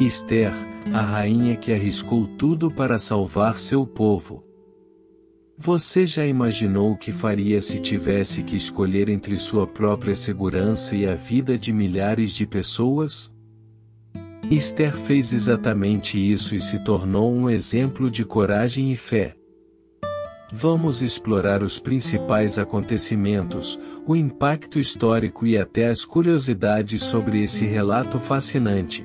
Ester, a rainha que arriscou tudo para salvar seu povo. Você já imaginou o que faria se tivesse que escolher entre sua própria segurança e a vida de milhares de pessoas? Ester fez exatamente isso e se tornou um exemplo de coragem e fé. Vamos explorar os principais acontecimentos, o impacto histórico e até as curiosidades sobre esse relato fascinante.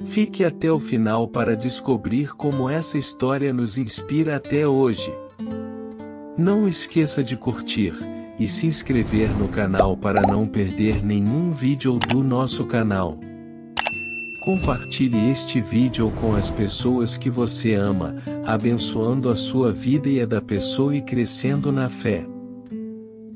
Fique até o final para descobrir como essa história nos inspira até hoje. Não esqueça de curtir e se inscrever no canal para não perder nenhum vídeo do nosso canal. Compartilhe este vídeo com as pessoas que você ama, abençoando a sua vida e a da pessoa e crescendo na fé.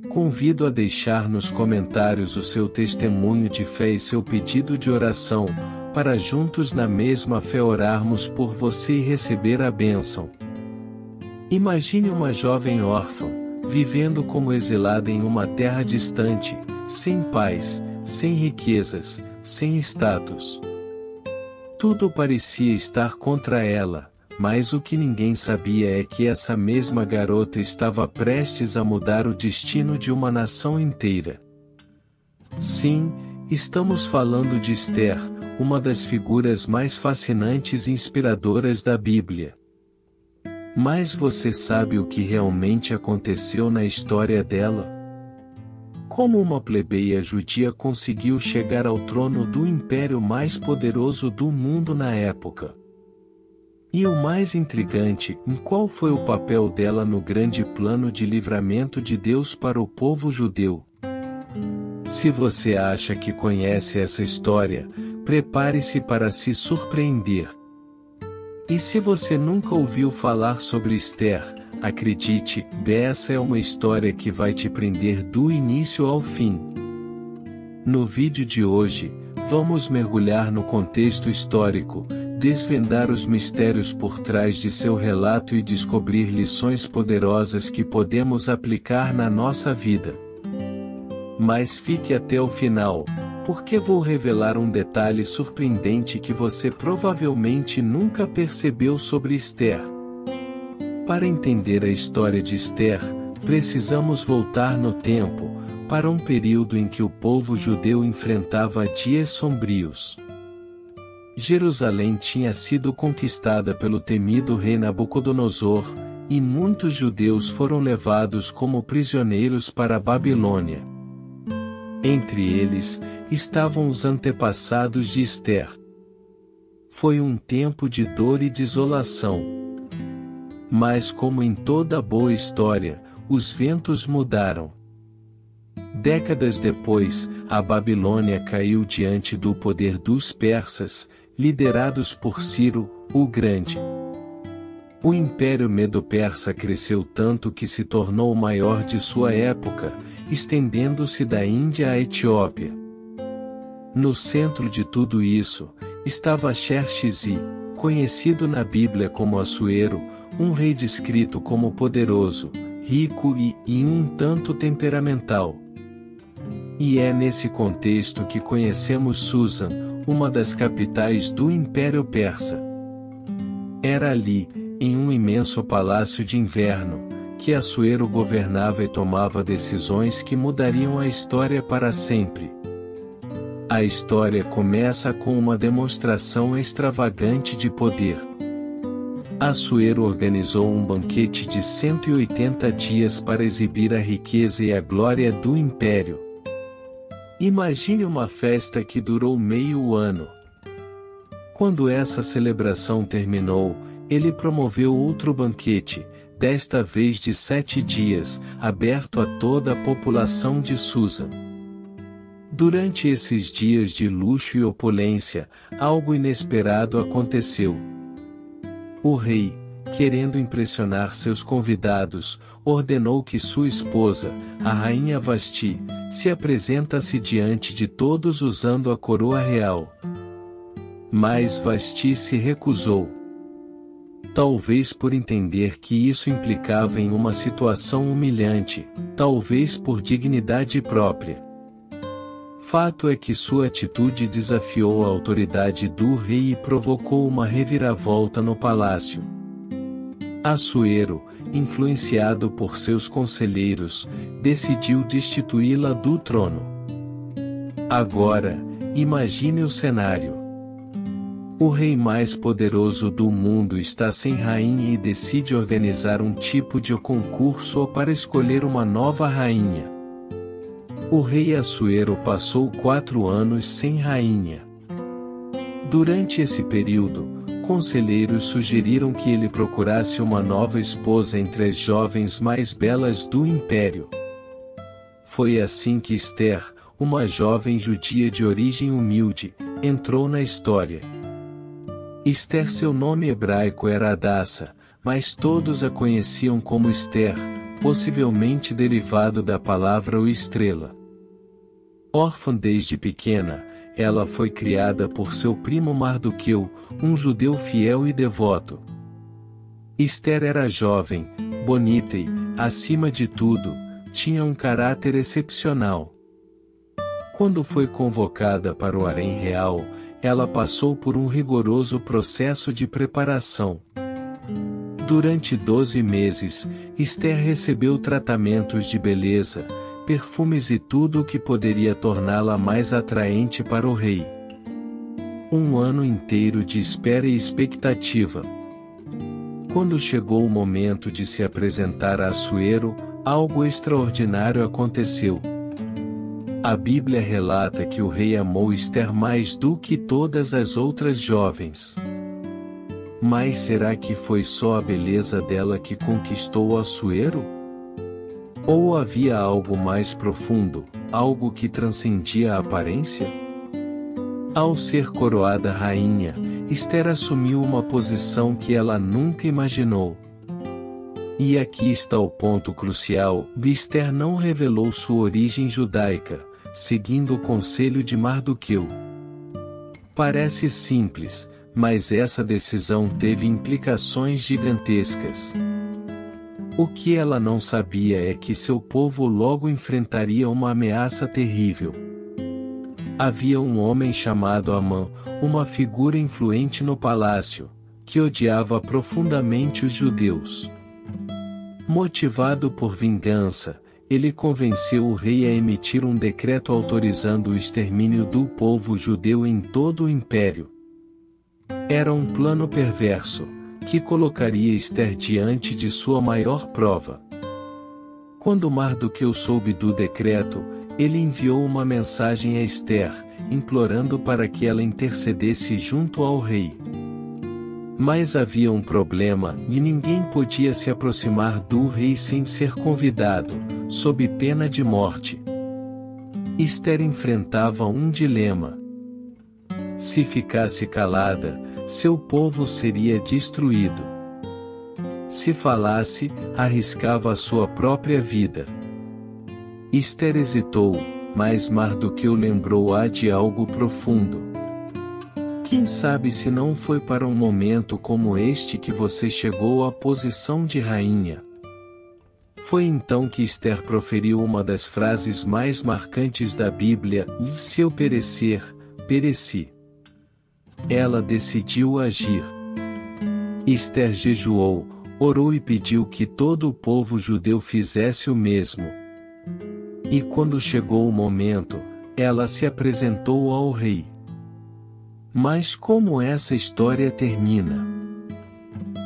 Convido a deixar nos comentários o seu testemunho de fé e seu pedido de oração, para juntos na mesma fé orarmos por você e receber a bênção. Imagine uma jovem órfã, vivendo como exilada em uma terra distante, sem paz, sem riquezas, sem status. Tudo parecia estar contra ela, mas o que ninguém sabia é que essa mesma garota estava prestes a mudar o destino de uma nação inteira. Sim, estamos falando de Ester, uma das figuras mais fascinantes e inspiradoras da Bíblia. Mas você sabe o que realmente aconteceu na história dela? Como uma plebeia judia conseguiu chegar ao trono do império mais poderoso do mundo na época? E o mais intrigante, qual foi o papel dela no grande plano de livramento de Deus para o povo judeu? Se você acha que conhece essa história, prepare-se para se surpreender. E se você nunca ouviu falar sobre Ester, acredite, essa é uma história que vai te prender do início ao fim. No vídeo de hoje, vamos mergulhar no contexto histórico, desvendar os mistérios por trás de seu relato e descobrir lições poderosas que podemos aplicar na nossa vida. Mas fique até o final, porque vou revelar um detalhe surpreendente que você provavelmente nunca percebeu sobre Ester. Para entender a história de Ester, precisamos voltar no tempo, para um período em que o povo judeu enfrentava dias sombrios. Jerusalém tinha sido conquistada pelo temido rei Nabucodonosor, e muitos judeus foram levados como prisioneiros para a Babilônia. Entre eles, estavam os antepassados de Ester. Foi um tempo de dor e desolação. Mas como em toda boa história, os ventos mudaram. Décadas depois, a Babilônia caiu diante do poder dos persas, liderados por Ciro, o Grande. O Império Medo-Persa cresceu tanto que se tornou o maior de sua época, estendendo-se da Índia à Etiópia. No centro de tudo isso, estava Xerxes, conhecido na Bíblia como Assuero, um rei descrito como poderoso, rico e um tanto temperamental. E é nesse contexto que conhecemos Susa, uma das capitais do Império Persa. Era ali, em um imenso palácio de inverno, que Assuero governava e tomava decisões que mudariam a história para sempre. A história começa com uma demonstração extravagante de poder. Assuero organizou um banquete de 180 dias para exibir a riqueza e a glória do império. Imagine uma festa que durou meio ano. Quando essa celebração terminou, ele promoveu outro banquete, desta vez de 7 dias, aberto a toda a população de Susa. Durante esses dias de luxo e opulência, algo inesperado aconteceu. O rei, querendo impressionar seus convidados, ordenou que sua esposa, a rainha Vasti, se apresentasse diante de todos usando a coroa real. Mas Vasti se recusou. Talvez por entender que isso implicava em uma situação humilhante, talvez por dignidade própria. Fato é que sua atitude desafiou a autoridade do rei e provocou uma reviravolta no palácio. Assuero, influenciado por seus conselheiros, decidiu destituí-la do trono. Agora, imagine o cenário. O rei mais poderoso do mundo está sem rainha e decide organizar um tipo de concurso para escolher uma nova rainha. O rei Assuero passou 4 anos sem rainha. Durante esse período, conselheiros sugeriram que ele procurasse uma nova esposa entre as jovens mais belas do império. Foi assim que Esther, uma jovem judia de origem humilde, entrou na história. Esther, seu nome hebraico era Hadassah, mas todos a conheciam como Esther, possivelmente derivado da palavra ou estrela. Órfã desde pequena, ela foi criada por seu primo Mardoqueu, um judeu fiel e devoto. Esther era jovem, bonita e, acima de tudo, tinha um caráter excepcional. Quando foi convocada para o harém real, ela passou por um rigoroso processo de preparação. Durante 12 meses, Esther recebeu tratamentos de beleza, perfumes e tudo o que poderia torná-la mais atraente para o rei. Um ano inteiro de espera e expectativa. Quando chegou o momento de se apresentar a Assuero, algo extraordinário aconteceu. A Bíblia relata que o rei amou Esther mais do que todas as outras jovens. Mas será que foi só a beleza dela que conquistou Assuero? Ou havia algo mais profundo, algo que transcendia a aparência? Ao ser coroada rainha, Esther assumiu uma posição que ela nunca imaginou. E aqui está o ponto crucial: Esther não revelou sua origem judaica, seguindo o conselho de Mardoqueu. Parece simples, mas essa decisão teve implicações gigantescas. O que ela não sabia é que seu povo logo enfrentaria uma ameaça terrível. Havia um homem chamado Amã, uma figura influente no palácio, que odiava profundamente os judeus. Motivado por vingança, ele convenceu o rei a emitir um decreto autorizando o extermínio do povo judeu em todo o império. Era um plano perverso, que colocaria Esther diante de sua maior prova. Quando Mardoqueu soube do decreto, ele enviou uma mensagem a Esther, implorando para que ela intercedesse junto ao rei. Mas havia um problema, e ninguém podia se aproximar do rei sem ser convidado, sob pena de morte. Esther enfrentava um dilema. Se ficasse calada, seu povo seria destruído. Se falasse, arriscava a sua própria vida. Esther hesitou, mas Mardoqueu lembrou-a de algo profundo. Quem sabe se não foi para um momento como este que você chegou à posição de rainha? Foi então que Esther proferiu uma das frases mais marcantes da Bíblia: "E se eu perecer, pereci." Ela decidiu agir. Esther jejuou, orou e pediu que todo o povo judeu fizesse o mesmo. E quando chegou o momento, ela se apresentou ao rei. Mas como essa história termina?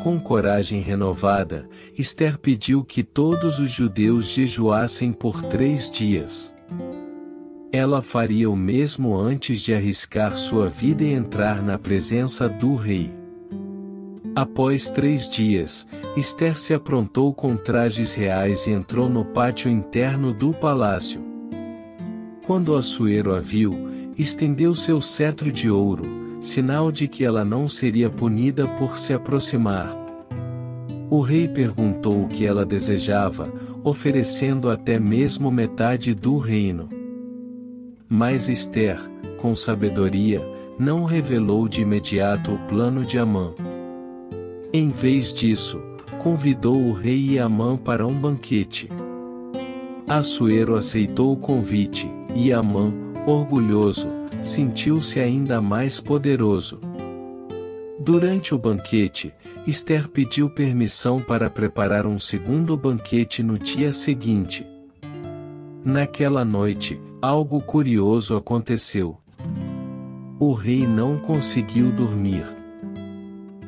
Com coragem renovada, Esther pediu que todos os judeus jejuassem por 3 dias. Ela faria o mesmo antes de arriscar sua vida e entrar na presença do rei. Após 3 dias, Esther se aprontou com trajes reais e entrou no pátio interno do palácio. Quando Assuero a viu, estendeu seu cetro de ouro, sinal de que ela não seria punida por se aproximar. O rei perguntou o que ela desejava, oferecendo até mesmo metade do reino. Mas Esther, com sabedoria, não revelou de imediato o plano de Amã. Em vez disso, convidou o rei e Amã para um banquete. Assuero aceitou o convite, e Amã, Orgulhoso, sentiu-se ainda mais poderoso. Durante o banquete, Ester pediu permissão para preparar um segundo banquete no dia seguinte. Naquela noite, algo curioso aconteceu. O rei não conseguiu dormir.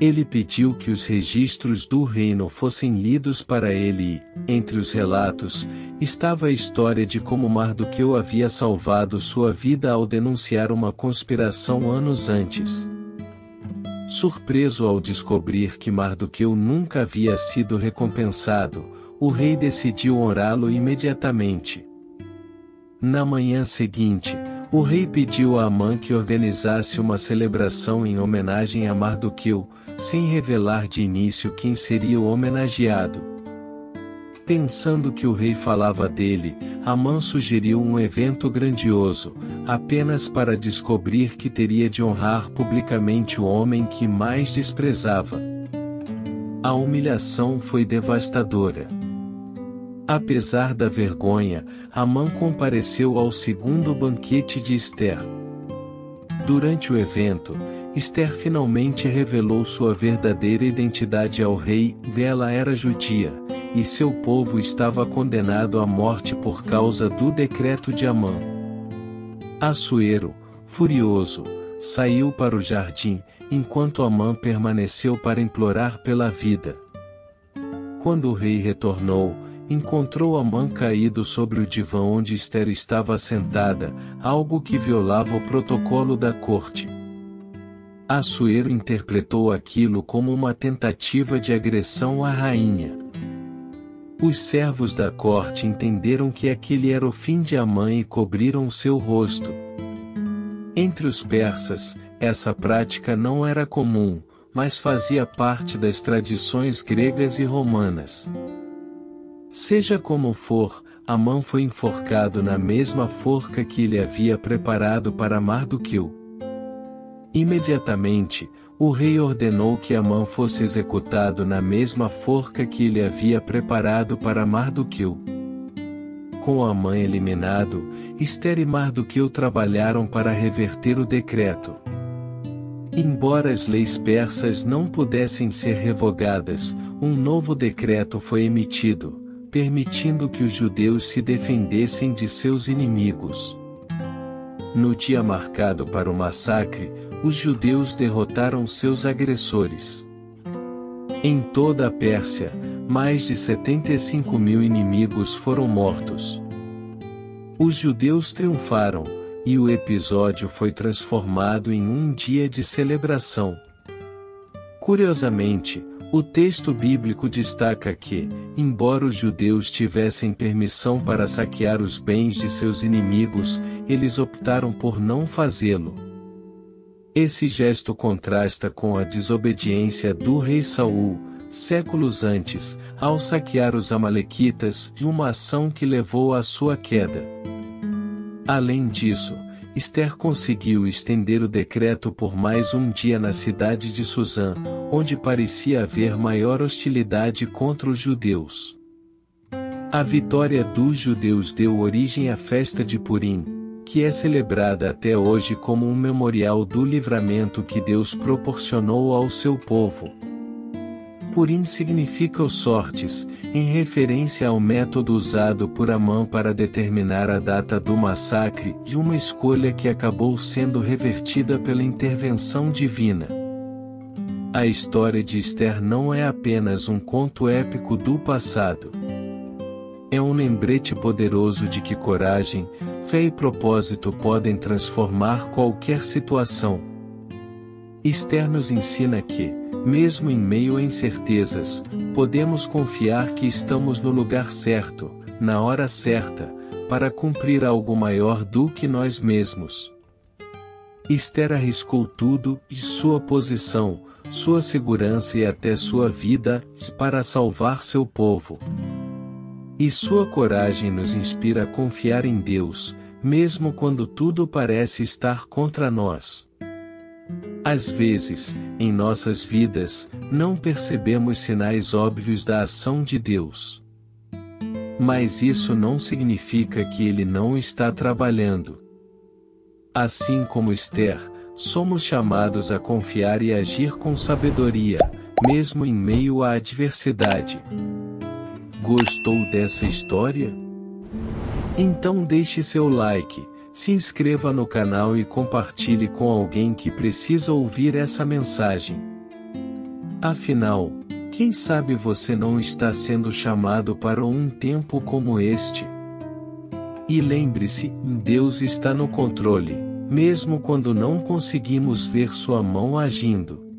Ele pediu que os registros do reino fossem lidos para ele e, entre os relatos, estava a história de como Mardoqueu havia salvado sua vida ao denunciar uma conspiração anos antes. Surpreso ao descobrir que Mardoqueu nunca havia sido recompensado, o rei decidiu honrá-lo imediatamente. Na manhã seguinte, o rei pediu a Amã que organizasse uma celebração em homenagem a Mardoqueu, sem revelar de início quem seria o homenageado. Pensando que o rei falava dele, Amã sugeriu um evento grandioso, apenas para descobrir que teria de honrar publicamente o homem que mais desprezava. A humilhação foi devastadora. Apesar da vergonha, Amã compareceu ao segundo banquete de Ester. Durante o evento, Ester finalmente revelou sua verdadeira identidade ao rei. Ela era judia, e seu povo estava condenado à morte por causa do decreto de Amã. Assuero, furioso, saiu para o jardim, enquanto Amã permaneceu para implorar pela vida. Quando o rei retornou, encontrou Amã caído sobre o divã onde Ester estava sentada, algo que violava o protocolo da corte. Assuero interpretou aquilo como uma tentativa de agressão à rainha. Os servos da corte entenderam que aquele era o fim de Amã e cobriram seu rosto. Entre os persas, essa prática não era comum, mas fazia parte das tradições gregas e romanas. Seja como for, Amã foi enforcado na mesma forca que ele havia preparado para Mardoqueu. Imediatamente, o rei ordenou que Amã fosse executado na mesma forca que ele havia preparado para Mardoqueu. Com Amã eliminado, Ester e Mardoqueu trabalharam para reverter o decreto. Embora as leis persas não pudessem ser revogadas, um novo decreto foi emitido, permitindo que os judeus se defendessem de seus inimigos. No dia marcado para o massacre, os judeus derrotaram seus agressores. Em toda a Pérsia, mais de 75.000 inimigos foram mortos. Os judeus triunfaram, e o episódio foi transformado em um dia de celebração. Curiosamente, o texto bíblico destaca que, embora os judeus tivessem permissão para saquear os bens de seus inimigos, eles optaram por não fazê-lo. Esse gesto contrasta com a desobediência do rei Saul, séculos antes, ao saquear os amalequitas, uma ação que levou à sua queda. Além disso, Ester conseguiu estender o decreto por mais um dia na cidade de Susã, onde parecia haver maior hostilidade contra os judeus. A vitória dos judeus deu origem à festa de Purim, que é celebrada até hoje como um memorial do livramento que Deus proporcionou ao seu povo. Purim significa os sortes, em referência ao método usado por Amã para determinar a data do massacre, e uma escolha que acabou sendo revertida pela intervenção divina. A história de Ester não é apenas um conto épico do passado. É um lembrete poderoso de que coragem, fé e propósito podem transformar qualquer situação. Ester nos ensina que, mesmo em meio a incertezas, podemos confiar que estamos no lugar certo, na hora certa, para cumprir algo maior do que nós mesmos. Ester arriscou tudo, e sua posição, sua segurança e até sua vida, para salvar seu povo. E sua coragem nos inspira a confiar em Deus, mesmo quando tudo parece estar contra nós. Às vezes, em nossas vidas, não percebemos sinais óbvios da ação de Deus. Mas isso não significa que Ele não está trabalhando. Assim como Esther, somos chamados a confiar e agir com sabedoria, mesmo em meio à adversidade. Gostou dessa história? Então deixe seu like, se inscreva no canal e compartilhe com alguém que precisa ouvir essa mensagem. Afinal, quem sabe você não está sendo chamado para um tempo como este? E lembre-se, Deus está no controle, mesmo quando não conseguimos ver sua mão agindo.